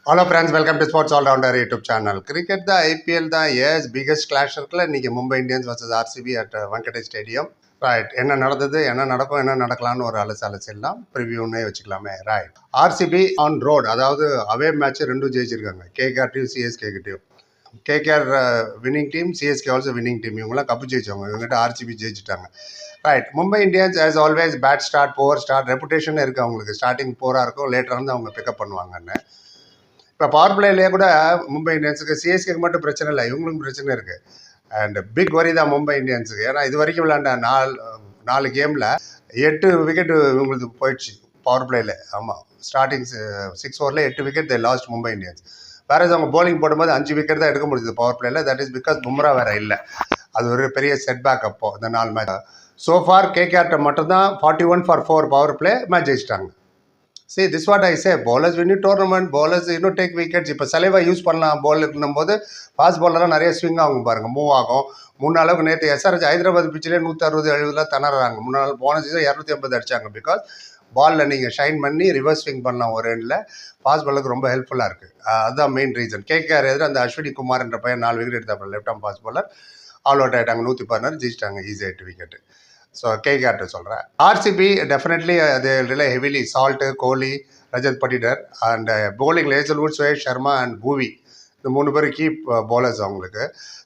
Hello friends, welcome to Sports All Rounder YouTube channel. Cricket the IPL the yes biggest clash இருக்குல இன்னைக்கு Mumbai Indians vs RCB at Wankhede stadium. Right, என்ன நடந்தது, என்ன நடக்கும், என்ன நடக்கலாம்னு ஒரு அலசிடலாம், ப்ரிவியூன்னே வச்சுக்கலாமே. ரைட், ஆர்சிபி ஆன் ரோட், அதாவது அவே மேட்ச் ரெண்டும் ஜெயிச்சிருக்காங்க, கேகேஆர் டீம் சிஎஸ்கே கிட்டையும். KKR winning team, CSK also winning team. இவங்களாம் கப்பு ஜெயிச்சவங்க, இவங்ககிட்ட ஆர்சிபி ஜெயிச்சிட்டாங்க. Right, Mumbai Indians as always bad start, poor start, reputation இருக்குது அவங்களுக்கு. ஸ்டார்டிங் போராக இருக்கும், லேட்டராக வந்து அவங்க பிக்கப் பண்ணுவாங்கன்னு. இப்போ பவர் பிளேலேயே கூட மும்பை இந்தியன்ஸுக்கு, சிஎஸ்கேக்கு மட்டும் பிரச்சனை இல்லை, இவங்களுக்கும் பிரச்சனை இருக்குது. அண்ட் பிக் வரி தான் மும்பை இந்தியன்ஸுக்கு. ஏன்னா இது வரைக்கும் விளையாண்ட நாலு கேமில் 8 விக்கெட் இவங்களுக்கு போயிடுச்சு பவர் பிளேயில். ஆமாம், ஸ்டார்டிங் 6 ஓவரில் 8 wicket they lost Mumbai Indians. வேறு அவங்க போலிங் போடும்போது 5 விக்கெட் தான் எடுக்க முடியுது பவர் பிளேயில். தட் இஸ் பிகாஸ் பும்ரா வேறு இல்லை. அது ஒரு பெரிய செட்பேக் அப்போது இந்த 4 மேட்ச். சோஃபார் கேகேஆர்ட்ட மட்டும்தான் 41 for 4 பவர் பிளே மேட்ச் ஜெயிச்சிட்டாங்க. See, this is what I say. Bowlers win tournament, bowlers take wickets. இப்போ சலைவா யூஸ் பண்ணலாம் பவுலுக்குன்னும் போது ஃபாஸ்ட் பவுலராக நிறைய ஸ்விங் ஆகும் பாருங்கள், மூவ் ஆகும். 3 நாளுக்கு நேற்று SRH ஹைதராபாத் பிச்சிலே 160-70 திணறாங்க. 3 நாள் போன சீசன் 250 அடிச்சாங்க. பிகாஸ் பாலில் நீங்கள் ஷைன் பண்ணி ரிவர்ஸ் ஸ்விங் பண்ணலாம் ஒரு எண்டில். ஃபாஸ்ட் பாலுக்கு ரொம்ப ஹெல்ப்ஃபுல்லாக இருக்குது. அதுதான் மெயின் ரீசன். கேகேஆர் எதிர அந்த அஸ்வினி குமார் என்ற பையன் 4 விக்கெட் எடுத்தாங்க. லெஃப்ட் ஆம் ஃபாஸ்ட் பாலர் ஆல் அவுட் ஆகிட்டாங்க. 116 ஜெயிச்சிட்டாங்க ஈஸி 8 விக்கெட்டு. ஸோ கேகேஆர்ட்ட சொல்கிறேன். ஆர்சிபி டெஃபினெட்லி அது rely heavily Salt, Kohli, Rajat Patidar and bowling Hazlewood, Suresh Sharma and Bhuvi. இந்த 3 பேர் கீப் பவுலர்ஸ் அவங்களுக்கு.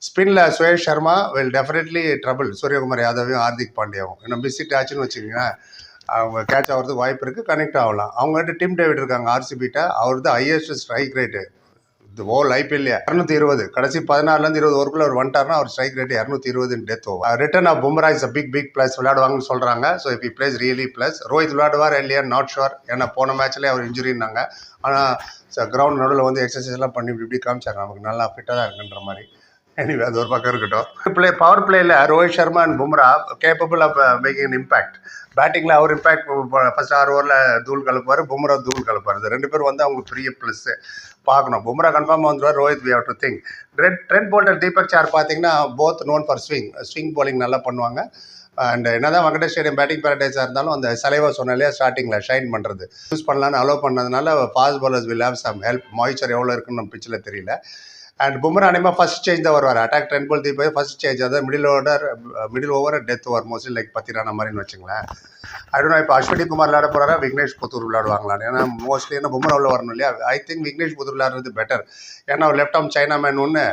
ஸ்பின்னில் Suresh Sharma will definitely trouble Suryakumar யாதவையும் ஹார்திக் பாண்டியாவும். இன்னும் மிஸ்ஸிட் ஆச்சுன்னு வச்சுக்கோங்க, அவங்க கேட்ச் ஆகிறதுக்கு வாய்ப்பு இருக்குது, கனெக்ட் ஆகலாம். அவங்ககிட்ட டிம் டேவிட் இருக்காங்க ஆர்சிபிட்ட. அவர் தான் ஹையஸ்ட் ஸ்ட்ரைக் ரேட்டு இந்த ஓல் ஐபிஎல்லையே 220. கடைசி 16லேருந்து 20 ஓவருக்குள்ள அவர் வந்துட்டார்னா அவர் strike rate 220 death over. Return of Bumrah is a big plus விளையாடுவாங்கன்னு சொல்கிறாங்க. ஸோ இப்போ பிளேஸ் ரியலி பிளஸ். ரோஹித் விளையாடுவார் இல்லையா, நாட் ஷுர். ஏன்னா போன மேட்ச்லேயே அவர் இன்ஜுரின்னாங்க. ஆனால் கிரவுண்ட் நடுவில் வந்து எக்ஸசைஸ்லாம் பண்ணி இப்படி காமிச்சாங்க, நமக்கு நல்லா ஃபிட்டாக தான் இருக்குன்ற மாதிரி. எனிவே அது ஒரு பக்கம் இருக்கட்டும். பவர் பிளேயில் Rohit Sharma and Bumrah capable of making an impact. பேட்டிங்கில் அவர் இம்பாக்ட் ஃபர்ஸ்ட் 6 ஓவரில் தூள் கலப்பார், பும்ரா தூள் கலப்பார். இது 2 பேர் வந்து அவங்களுக்கு பெரிய ப்ளஸ்ஸு பார்க்கணும். பும்ரா கன்ஃபார்மாக வந்துடுவார். Rohit we have to think. Trent Boult, Deepak Chahar பார்த்தீங்கன்னா both known for swing bowling நல்லா பண்ணுவாங்க. அண்ட் என்னதான் வெங்கடே ஸ்டேடியம் பேட்டிங் பேரடைஸாக இருந்தாலும் அந்த சலைவா சொன்னாலே ஸ்டார்டிங்கில் ஷைன் பண்ணுறது யூஸ் பண்ணலான்னு அலோவ் பண்ணதுனால fast bowlers will have some help. Moisture எவ்வளோ இருக்குன்னு நம்ம பிச்சில் தெரியல. அண்ட் பும்ரா அனிமா ஃபர்ஸ்ட் சேஞ்ச் தான் வருவார். Attack Trent Boult Deepak first change, அதாவது middle over death over mostly like 10 run மாதிரின்னு வச்சுங்களேன். ஐடோனா இப்போ அஸ்வினி குமார் விளையாட போகிறாரா, விக்னேஷ் புத்தூர் விளையாடுவாங்களான்னு. ஏன்னா மோஸ்ட்லி என்ன பும்ரா உள்ள வரணும் இல்லையா. ஐ திங்க் விக்னேஷ் புத்தூர் விளையாடுறது பெட்டர். ஏன்னா அவர் லெஃப்ட் ஆம் சைனா மேன் ஒன்று.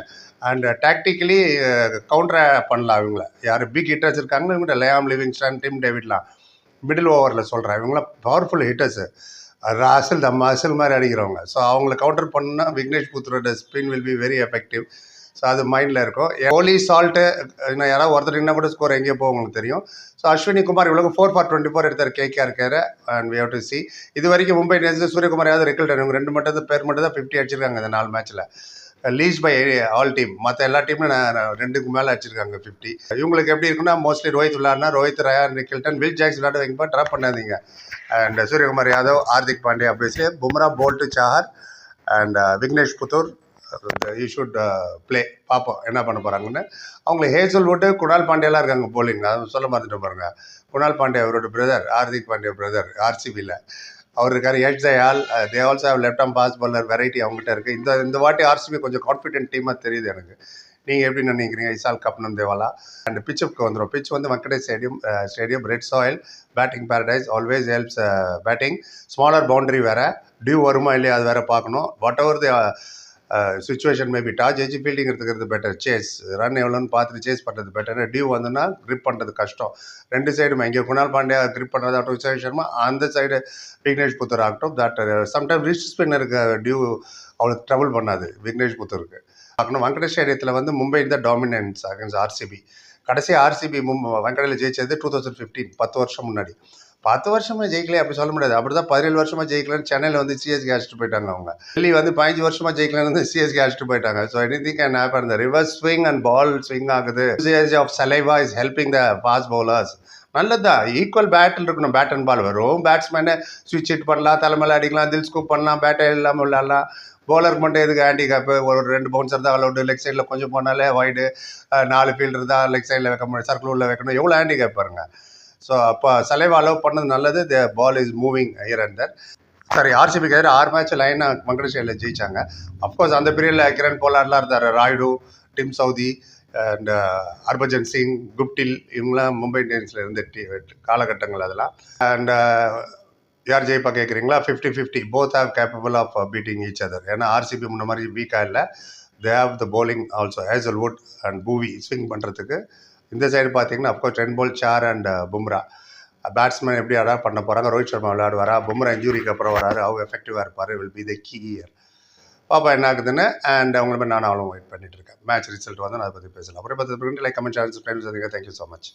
அண்ட் டாக்டிக்கலி கவுண்டர் பண்ணலாம் இவங்கள. யார் பிக் ஹிட்டர்ஸ் இருக்காங்களோ இவங்கள்ட்ட லியாம் லிவிங்ஸ்டன், டிம் டேவிட்லாம் மிடில் ஓவரில் சொல்கிறேன். இவங்களாம் பவர்ஃபுல் ஹிட்டர்ஸு, அசில் மாதிரி அடிக்கிறவங்க. ஸோ அவங்கள கவுண்டர் பண்ணால் விக்னேஷ் புத்தூரோட spin will be very effective. So அது மைண்டில் இருக்கும். கோலி, சால்ட்டு, இன்னும் யாராவது ஒருத்தர் கூட ஸ்கோர் எங்கேயோ போகும் உங்களுக்கு தெரியும். ஸோ அஸ்வினி குமார் இவ்வளோ 4 for 24 எடுத்தார் கேகேஆர் கேர். And we have to see. இது வரைக்கும் மும்பை இந்தியன்ஸ் சூரியகுமார் யாவது ரெக்கல்ட், இவங்க 2 பேர் தான் 50 அடிச்சிருக்காங்க இந்த 4 மேட்ச்சில். Least by all team. மற்ற எல்லா டீமும் 2க்கு மேலே அடிச்சிருக்காங்க 50. இவங்களுக்கு எப்படி இருக்குன்னா மோஸ்ட்லி ரோஹித் விளையாடுனா Rohit, Ryan Rickelton, Will Jacks விளையாட வைங்கப்பா, ட்ராப் பண்ணாதீங்க. அண்ட் சூரியகுமார் யாதவ், ஹார்திக் பாண்டியா, பேசி Bumrah, Boult, Chahar and Vignesh Puthur you should play. பார்ப்போம் என்ன பண்ண போகிறாங்கன்னு. அவங்களுக்கு ஹேசல்வுட்டு, குணால் பாண்டியாலாம் இருக்காங்க போலிங். அது சொல்ல மறந்துட்டு பாருங்க. குணால் பாண்டியா அவரோட பிரதர், ஹார்திக் பாண்டியா பிரதர், ஆர்சிபியில் அவர் இருக்கார். Yash Dayal, they also have left arm fast bowler variety அவங்ககிட்ட இருக்குது. இந்த வாட்டி ஆர்சிபி கொஞ்சம் கான்ஃபிடென்ட் டீமாக தெரியுது எனக்கு. நீங்கள் எப்படி நினைக்கிறீங்க? இசால் கப்னன் தேவாலா. அண்ட் பிச்சுக்கு வந்துடும். பிச் வந்து Wankhede stadium red soil, batting paradise, always helps batting. Smaller boundary வேறு, டியூ வருமா இல்லையா அது வேறு பார்க்கணும். Whatever the situation maybe toss எஜி ஃபீல்டிங் எடுத்துக்கிறது பெட்டர். சேஸ் ரன் எவ்வளோன்னு பார்த்துட்டு சேஸ் பண்ணுறது பெட்டர். டியூ வந்துன்னா கிரிப் பண்ணுறது கஷ்டம். 2 சைடுமே, இங்கே குணால் பாண்டியா கிரிப் பண்ணுறதாகட்டும், சுரேஷ் சர்மா, அந்த சைடு விக்னேஷ் புத்தூர் ஆகட்டும். தட் சம்டைம் ரிஸ்ட் ஸ்பின்னருக்கு டியூ அவ்வளோ ட்ரபிள் பண்ணாது விக்னேஷ் புத்தூருக்கு. பார்க்கணும். வெங்கடே ஸ்டேடியத்தில் வந்து மும்பை இந்த டாமினன்ஸ் அகேன்ஸ்ட் ஆர்சிபி. கடைசி ஆர்சிபி வெங்கடையில் ஜெயிச்சது 2015, 10 வருஷம் முன்னாடி. 10 வருஷமா ஜெயிக்கல அப்படி சொல்ல முடியாது. அப்படி தான் 17 வருஷமா ஜெயிக்கலன்னு சென்னையில் வந்து சிஎஸ்கே அழைச்சிட்டு போயிட்டாங்க. அவங்க டெல்லி வந்து 15 வருஷமா ஜெயிக்கலன்னு வந்து சிஎஸ்கே அழைச்சிட்டு போயிட்டாங்க. So anything can happen. இந்த reverse swing and ball swing ஆகுது. Usage of saliva is helping the fast bowlers. நல்லதுதான். ஈக்குவல் பேட்டில் இருக்கணும். பேட் அண்ட் பால் வரும். பேட்ஸ்மேனை ஸ்விட்ச் ஹிட் பண்ணலாம், தலைமையில் அடிக்கலாம், தில் ஸ்கூப் பண்ணலாம், பேட்டை இல்லாமல் விளையாடலாம். பவுலருக்கு மட்டும் எதுக்கு ஹேண்டிகேப்பு? ஒரு 2 பவுன்சர் தான் அலௌடு. லெக் சைடில் கொஞ்சம் போனாலே வைடு, 4 ஃபீல்டர் தான் லெக் சைடில் வைக்க முடியும், சர்க்கிள் உள்ள வைக்கணும். எவ்வளோ ஹேண்டிகேப் பாருங்க. ஸோ அப்போ சலைவா அலோவ் பண்ணது நல்லது. த ball is moving here and தர். சரி, ஆர்சிபிக்கு எதிராக 6 மேட்ச் லைனாக வெங்கடேஷ் ஐயர் ஜெயிச்சாங்க. அஃப்கோர்ஸ் அந்த பீரியடில் கிரண் போலார்லாம் இருந்தார், Rayudu, Tim Southee and Harbhajan Singh, Guptill, இவங்களாம் மும்பை இந்தியன்ஸில் இருந்த காலகட்டங்கள் அதெல்லாம். அண்ட் யார் ஜெயிப்பா கேட்குறீங்களா? 50-50 both have capable of beating each other. ஏன்னா ஆர்சிபி முன்ன மாதிரி வீக்காக இல்லை. They have the bowling also, Hazlewood and Bhuvi swing பண்ணுறதுக்கு. இந்த சைடு பார்த்தீங்கன்னா of course Trent Boult, Chahar and Bumrah. Batsman எப்படி அடாப்ட் பண்ண போகிறாங்க? ரோஹித் சர்மா விளையாடுவாரா? பும்ரா இன்ஜுரிக்கு அப்புறம் வராரு, ஹவு எஃபெக்டிவாக இருப்பார், will be the key year. பாப்பா என்ன ஆகுதுன்னு. அண்ட் அவங்கள மாதிரி நானும் வெயிட் பண்ணிட்டு இருக்கேன். மேட்ச் ரிசல்ட் வந்து நான் அதை பற்றி பேசலாம். அப்புறம் பார்த்து like, comment, share, subscribe. Thank you so much.